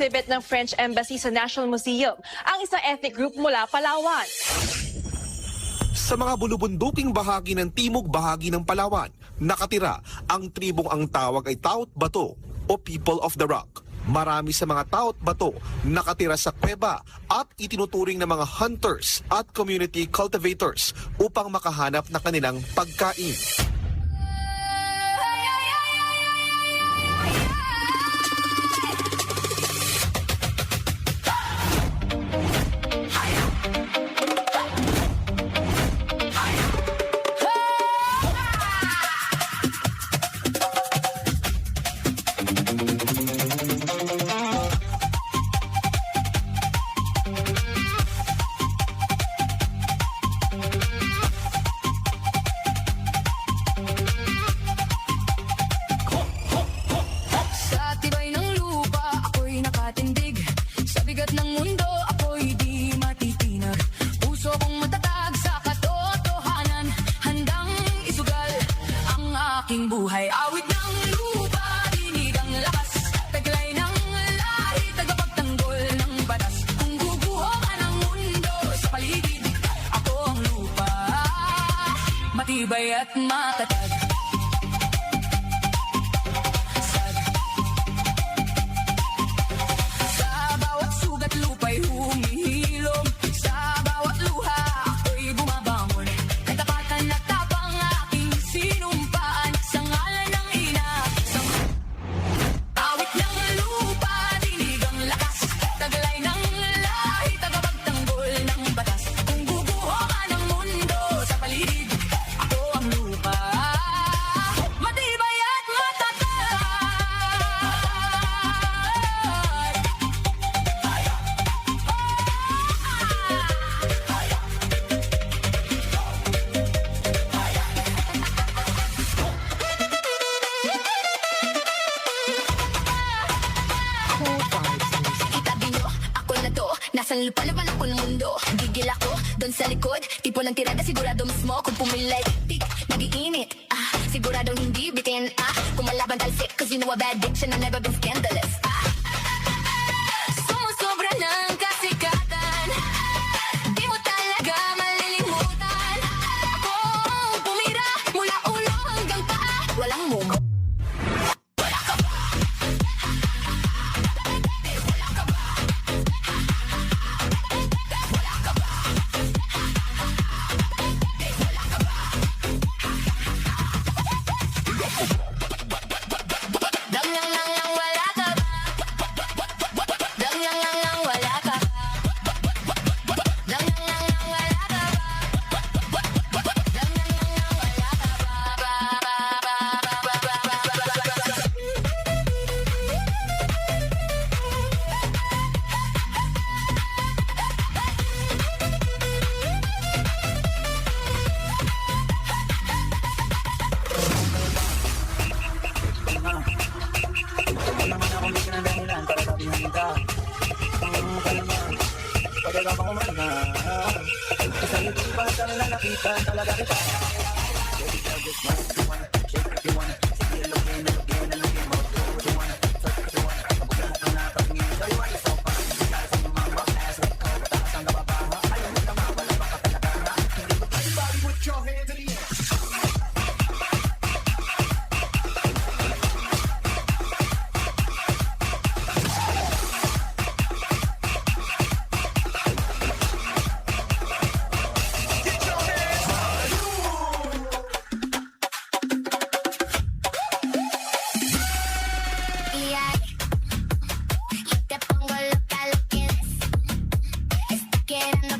exhibit ng French Embassy sa National Museum, ang isang ethnic group mula Palawan. Sa mga bulubunduking bahagi ng timog bahagi ng Palawan, nakatira ang tribong ang tawag ay Taot Bato o People of the Rock. Marami sa mga Taot Bato nakatira sa kuweba at itinuturing ng mga hunters at community cultivators upang makahanap ng kanilang pagkain. Buhay awit ng lupa, dinig ang lakas, taglay ng lahi, tagapagtanggol ng batas. Kung guguho ka ng mundo sa paligid, ako ang lupa, matibay at matatag. Sa bawat sugat lupa'y humihilom, sa bawat luha ako'y bumabangon. Katapatan at tapang aking sinumpaan. Nasa lupa-lupa ng mundo, gigil ako doon sa likod, tipo ng tirada sigurado mismo. Kung pumilay, tik, nag-iinit, siguradong hindi bitin, kumalaban talsik, cause you know a bad bitch and I've never been scandalous, sumusobra ng kasikatan, di mo talaga malilimutan. Ako pumira mula ulo hanggang paa, walang mumo. Te pongo loca, lo que es. Está queriendo